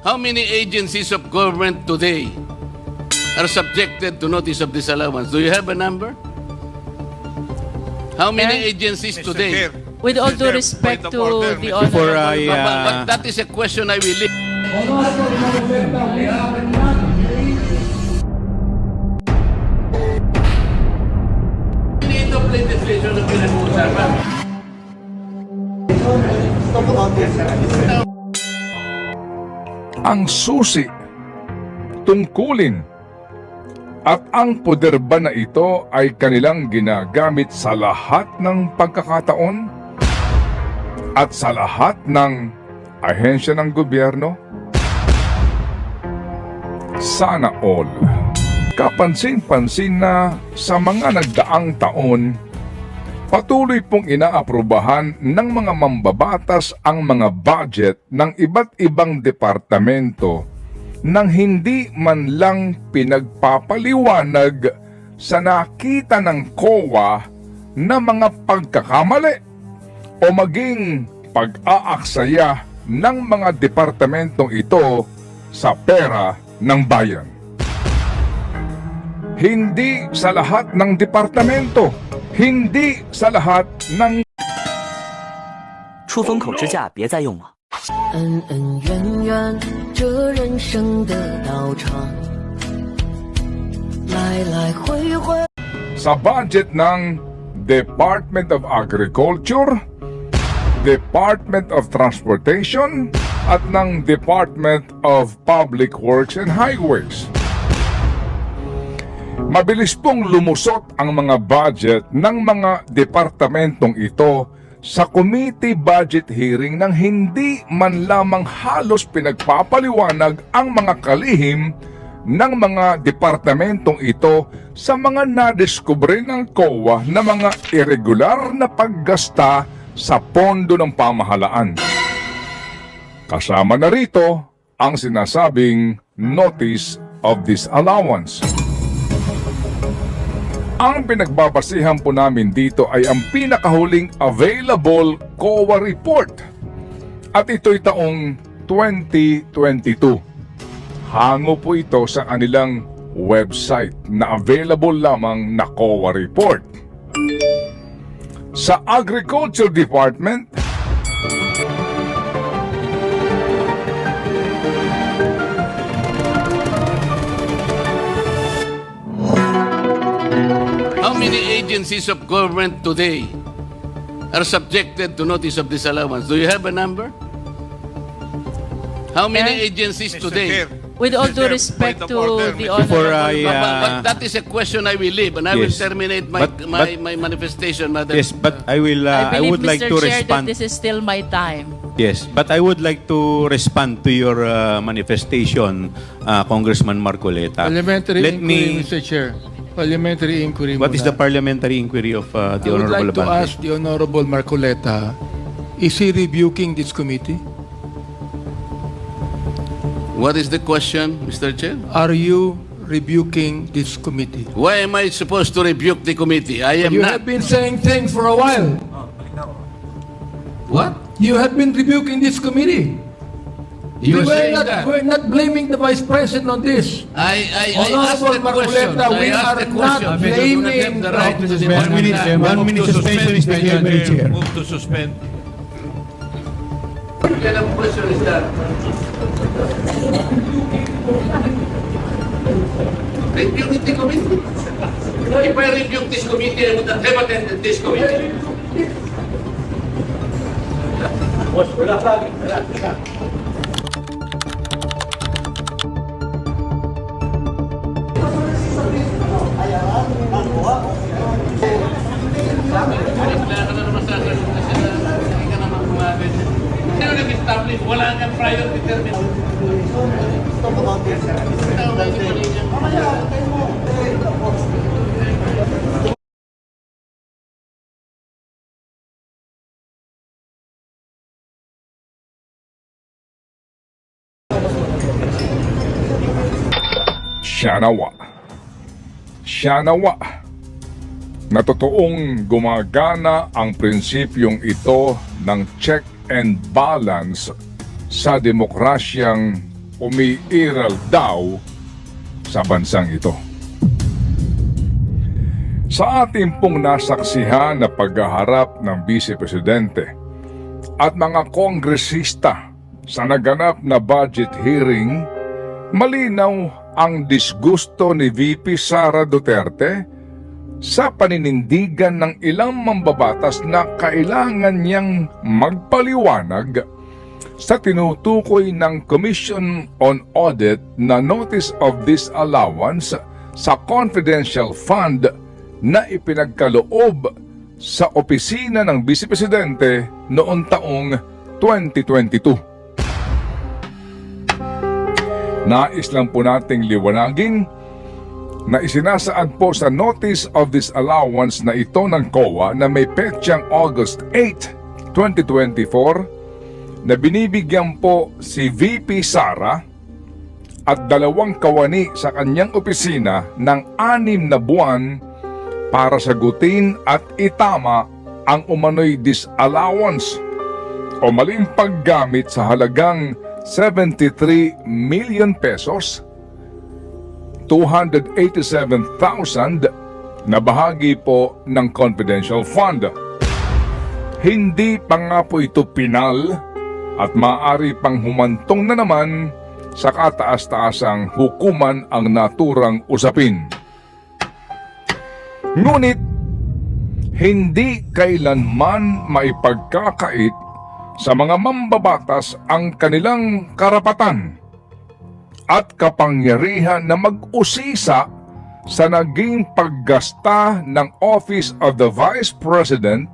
How many agencies of government today are subjected to notice of disallowance? Do you have a number? How many agencies today? With all due respect to the Before honorable, But that is a question I will leave. Ito play decision na pinag-uusapan. Ang susi, tungkulin, at ang poder ba na ito ay kanilang ginagamit sa lahat ng pagkakataon at sa lahat ng ahensya ng gobyerno? Sana all. Kapansin-pansin na sa mga nagdaang taon, patuloy pong inaaprubahan ng mga mambabatas ang mga budget ng iba't ibang departamento nang hindi man lang pinagpapaliwanag sa nakita ng COA na mga pagkakamali o maging pag-aaksaya ng mga departamentong ito sa pera ng bayan. Hindi sa lahat ng departamento, hindi sa lahat ng 出风口支架别再用了。恩恩怨怨，这人生的道场，来来回回。 sa budget ng Department of Agriculture, Department of Transportation, at ng Department of Public Works and Highways. Mabilis pong lumusot ang mga budget ng mga departamentong ito sa committee budget hearing nang hindi man lamang halos pinagpapaliwanag ang mga kalihim ng mga departamentong ito sa mga nadiskubre ng COA na mga irregular na paggasta sa pondo ng pamahalaan. Kasama na rito ang sinasabing Notice of Disallowance. Ang pinagbabasihan po namin dito ay ang pinakahuling available COA report at ito'y taong 2022. Hango po ito sa kanilang website na available lamang na COA report. Sa Agriculture Department, How many agencies of government today are subjected to notice of disallowance? Do you have a number? How many agencies today? with all due respect to the Before honorable, But that is a question I will leave, and I will Yes. terminate my, But- my manifestation, Madam. Yes, but I will. I believe, would like Mr. to Chair, that respond. this is still my time. Yes, but I would like to respond to your manifestation, Congressman Marcoleta. Parliamentary Let inquiry, me. Mr. Chair. Parliamentary inquiry What is muna. the parliamentary inquiry of the I would Honorable like to Abante? ask the Honorable Marcoleta, is he rebuking this committee? What is the question, Mr. Chair? Are you rebuking this committee? Why am I supposed to rebuke the committee? I am You not. have been saying things for a while. What? You have been rebuking this committee. You are saying that. We're not blaming the Vice President on this. I asked the Honorable question. Marcoleta, we I asked are the not question. You do not have blaming the right to the- demand 1 minute, that. 1 minute suspension is taken, Madam Chair. Move to suspend. What kind of question is that? Rebuke the committee? If I rebuke this committee, I would not have attended this committee. Wala ka na naman sa akin kasi hindi ka naman kumagin. Sino nag-establish? Wala kang prior determination. Siya nawa na totoong gumagana ang prinsipyong ito ng check and balance sa demokrasyang umiiral daw sa bansang ito. Sa ating pong nasaksihan na paghaharap ng Vice Presidente at mga kongresista sa naganap na budget hearing, malinaw ang disgusto ni VP Sara Duterte sa paninindigan ng ilang mambabatas na kailangan niyang magpaliwanag sa tinutukoy ng Commission on Audit na Notice of Disallowance sa confidential fund na ipinagkaloob sa opisina ng Vice Presidente noong taong 2022. Nais lang po nating liwanagin na isinasaad po sa Notice of Disallowance na ito ng COA na may petsang August 8, 2024 na binibigyan po si VP Sara at 2 kawani sa kanyang opisina ng 6 na buwan para sagutin at itama ang umano'y disallowance o maling paggamit sa halagang 73 million pesos, 287,000 na bahagi po ng confidential fund. Hindi pa nga po ito pinal at maaari pang humantong na naman sa kataas-taasang hukuman ang naturang usapin. Ngunit, hindi kailanman maipagkakait sa mga mambabatas ang kanilang karapatan at kapangyarihan na mag-usisa sa naging paggasta ng Office of the Vice President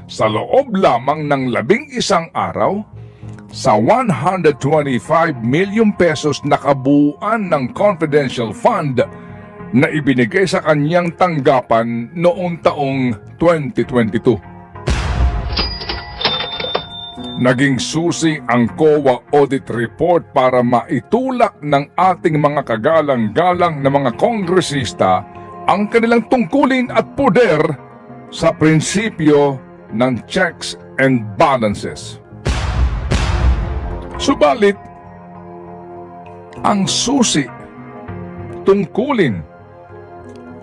sa loob lamang ng 11 araw sa 125 million pesos na kabuuan ng confidential fund na ibinigay sa kanyang tanggapan noong taong 2022. Naging susi ang COA audit report para maitulak ng ating mga kagalang-galang na mga kongresista ang kanilang tungkulin at poder sa prinsipyo ng checks and balances. Subalit, ang susi, tungkulin,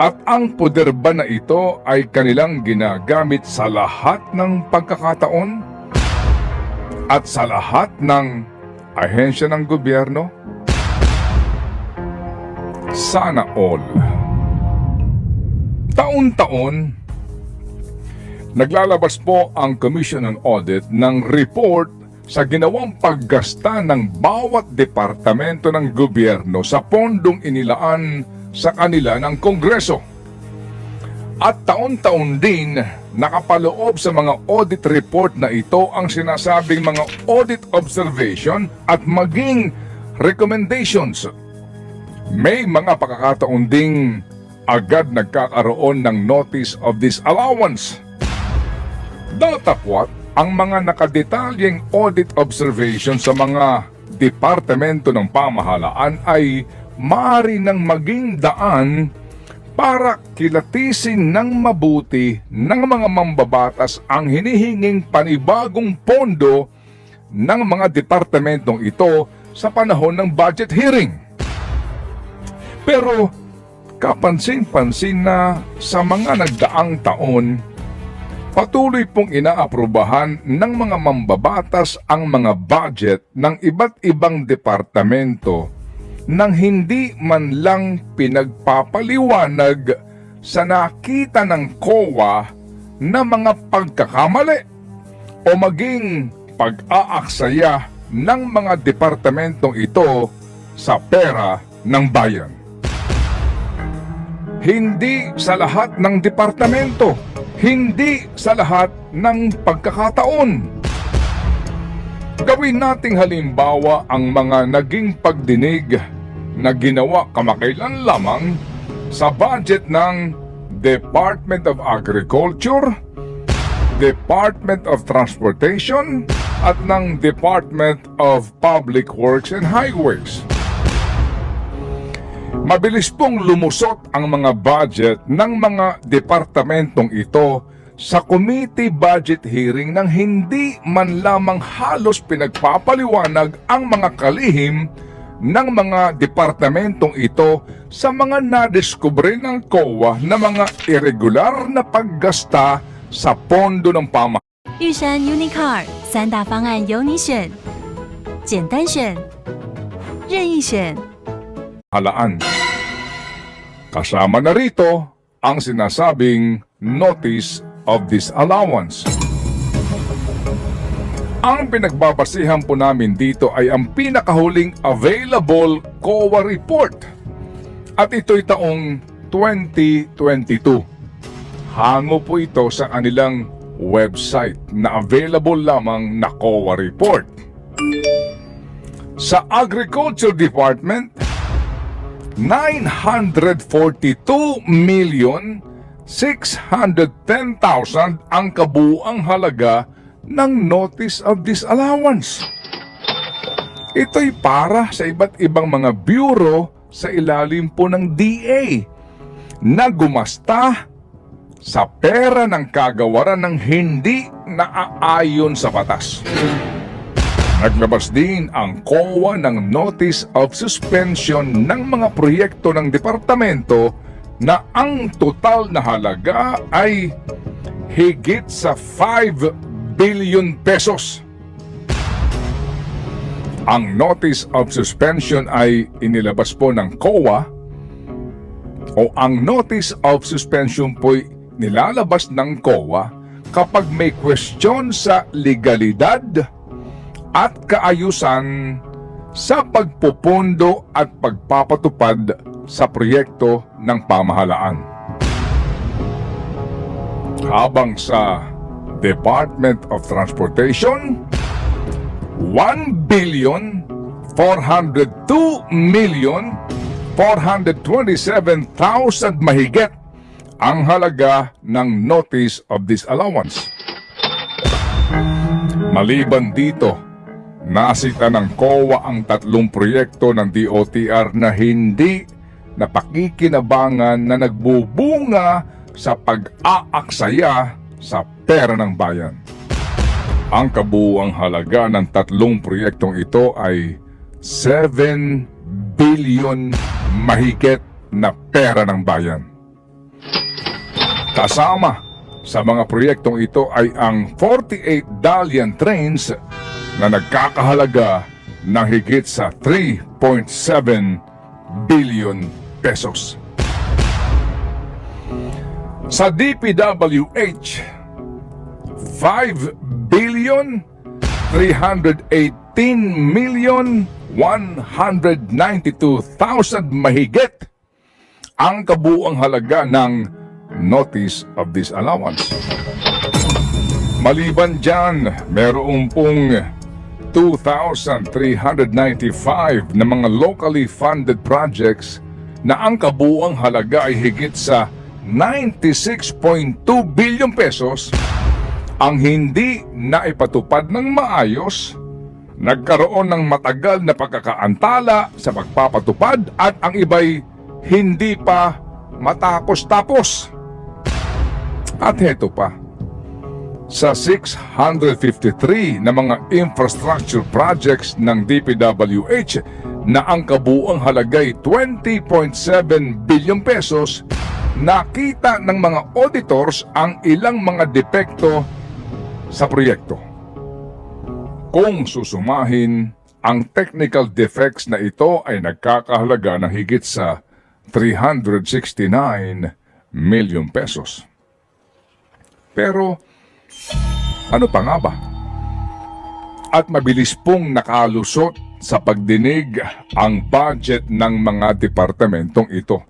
at ang poder ba na ito ay kanilang ginagamit sa lahat ng pagkakataon at sa lahat ng ahensya ng gobyerno? Sana all. Taon-taon, naglalabas po ang Commission on Audit ng report sa ginawang paggasta ng bawat departamento ng gobyerno sa pondong inilaan sa kanila ng Kongreso. At taon-taon din nakapaloob sa mga audit report na ito ang sinasabing mga audit observation at maging recommendations. May mga pagkakataon ding agad nagkakaroon ng notice of disallowance. Datapwat ang mga nakadetalyeng audit observation sa mga departamento ng pamahalaan ay maaari nang maging daan para kilatisin ng mabuti ng mga mambabatas ang hinihinging panibagong pondo ng mga departamentong ito sa panahon ng budget hearing. Pero kapansin-pansin na sa mga nagdaang taon, patuloy pong inaaprubahan ng mga mambabatas ang mga budget ng iba't ibang departamento nang hindi man lang pinagpapaliwanag sa nakita ng COA na mga pagkakamali o maging pag-aaksaya ng mga departamentong ito sa pera ng bayan. Hindi sa lahat ng departamento, hindi sa lahat ng pagkakataon. Gawin nating halimbawa ang mga naging pagdinig na ginawa kamakailan lamang sa budget ng Department of Agriculture, Department of Transportation at ng Department of Public Works and Highways. Mabilis pong lumusot ang mga budget ng mga departamentong ito sa committee budget hearing nang hindi man lamang halos pinagpapaliwanag ang mga kalihim ng mga departamentong ito sa mga nadiskubre ng COA na mga irregular na paggasta sa pondo ng pamahalaan. 玉山 Unicar 3大方案由你选，简单选，任意选。 Kasama na rito ang sinasabing Notice of Disallowance. Ang pinagbabasihan po namin dito ay ang pinakahuling available COA report. At ito'y taong 2022. Hango po ito sa kanilang website na available lamang na COA report. Sa Agriculture Department, 942,610,000 ang kabuuang halaga ng Notice of Disallowance. Ito'y para sa iba't ibang mga bureau sa ilalim po ng DA na gumasta sa pera ng kagawaran ng hindi naaayon sa batas. Naglabas din ang COA ng Notice of Suspension ng mga proyekto ng departamento na ang total na halaga ay higit sa 5 billion pesos. Ang Notice of Suspension ay inilabas po ng COA o ang Notice of Suspension po'y nilalabas ng COA kapag may question sa legalidad at kaayusan sa pagpupundo at pagpapatupad sa proyekto ng pamahalaan. Habang sa Department of Transportation, 1,402,427,000 mahigit ang halaga ng Notice of Disallowance. Maliban dito, nasita ng COA ang 3 proyekto ng DOTR na hindi napakikinabangan na nagbubunga sa pag-aaksaya sa pera ng bayan. Ang kabuuang halaga ng 3 proyektong ito ay 7 billion mahigit na pera ng bayan. Kasama sa mga proyektong ito ay ang 48 Dalian trains na nagkakahalaga ng higit sa 3.7 billion pesos. Sa DPWH, 5 billion 318,192,000 mahigit ang kabuuang halaga ng Notice of Disallowance. Maliban dyan, meron pong 2,395 na mga locally funded projects na ang kabuuang halaga ay higit sa 96.2 billion pesos ang hindi naipatupad ng maayos, nagkaroon ng matagal na pagkakaantala sa pagpapatupad at ang iba'y hindi pa matapos-tapos. At heto pa, sa 653 na mga infrastructure projects ng DPWH na ang kabuuang halagay 20.7 billion pesos, nakita ng mga auditors ang ilang mga depekto sa proyekto. Kung susumahin, ang technical defects na ito ay nagkakahalaga ng higit sa 369 million pesos. Pero ano pa nga ba? At mabilis pong nakalusot sa pagdinig ang budget ng mga departamentong ito.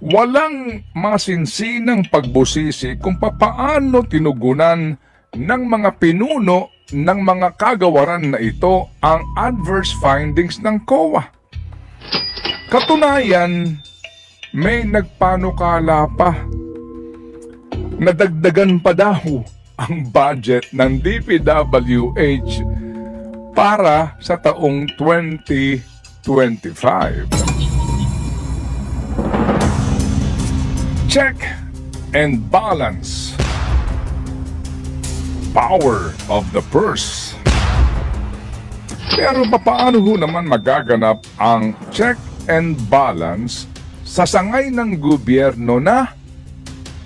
Walang masinsinang pagbusisi kung papaano tinugunan ng mga pinuno ng mga kagawaran na ito ang adverse findings ng COA. Katunayan, may nagpanukala pa. Nadagdagan pa daw ang budget ng DPWH para sa taong 2025. Check and balance. Power of the purse. Pero paano ho naman magaganap ang check and balance sa sangay ng gobyerno na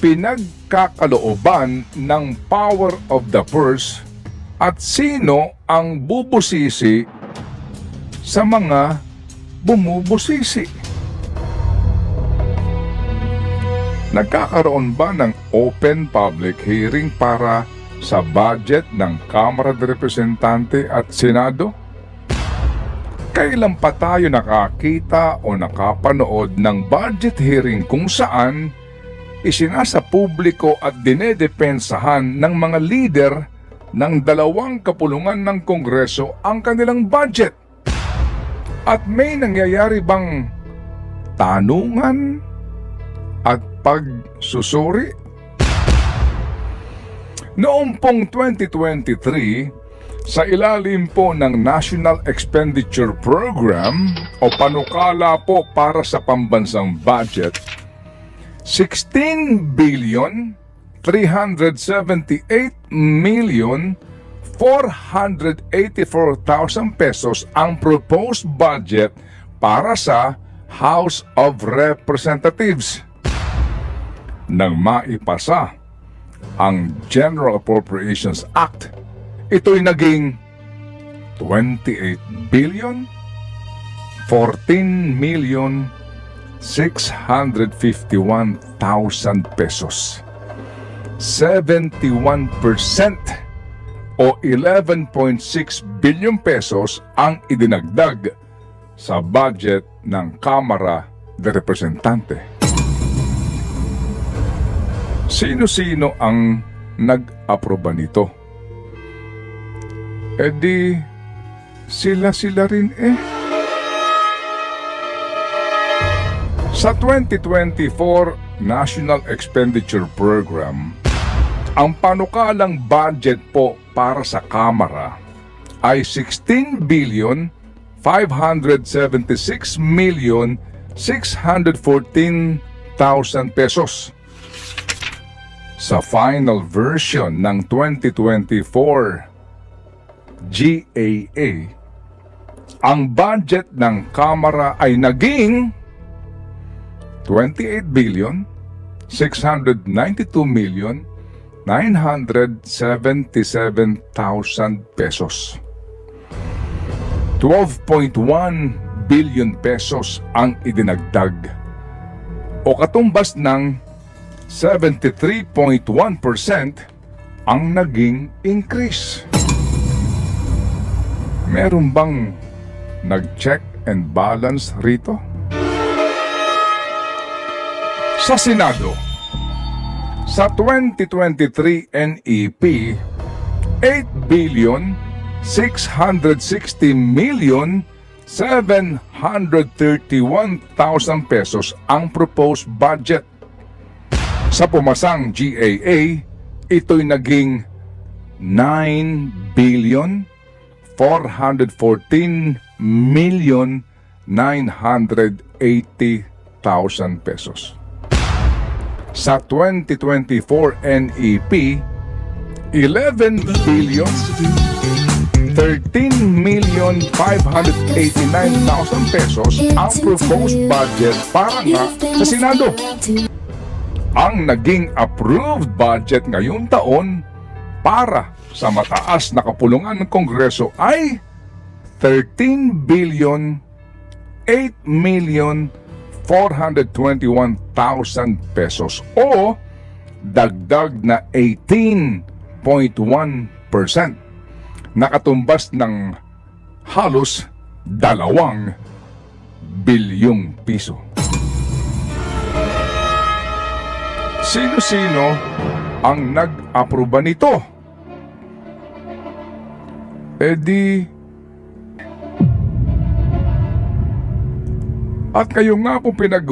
pinagkakalooban ng power of the purse at sino ang bubusisi sa mga bumubusisi? Nagkakaroon ba ng open public hearing para sa budget ng Kamara de Representante at Senado? Kailan pa tayo nakakita o nakapanood ng budget hearing kung saan isinasa publiko at dinedepensahan ng mga leader ng dalawang kapulungan ng Kongreso ang kanilang budget? At may nangyayari bang tanungan at pagsusuri? Noong pong 2023, sa ilalim po ng National Expenditure Program o panukala po para sa pambansang budget, 16 billion 378 million 484,000 pesos ang proposed budget para sa House of Representatives. Nang maipasa ang General Appropriations Act, ito'y naging 28 billion 14 million 651,000 pesos. 71% o 11.6 billion pesos ang idinagdag sa budget ng Kamara de Representante. Sino-sino ang nag-aproba nito? E di, sila-sila rin eh. Sa 2024 National Expenditure Program, ang panukalang budget po para sa Kamara ay 16 billion 576 million 614,000 pesos. Sa final version ng 2024 GAA, ang budget ng Kamara ay naging 28 billion 692 million 977,000 pesos. 12.1 billion pesos ang idinagdag o katumbas ng 73.1% ang naging increase. Meron bang nag-check and balance rito? Sa Senado, sa 2023 NEP, 8 billion 660 million 731,000 pesos ang proposed budget. Sa pumasang GAA, ito'y naging 9 billion 414 million 980,000 pesos. Sa 2024 NEP, 11 billion 13 million 589,000 pesos ang proposed budget para nga sa Senado. Ang naging approved budget ngayong taon para sa mataas na kapulungan ng Kongreso ay 13 billion 8 million 421,000 pesos o dagdag na 18.1%, nakatumbas ng halos 2 bilyong piso. Sino-sino ang nag-aproba nito? E di, at kayo nga po pinag-uusapan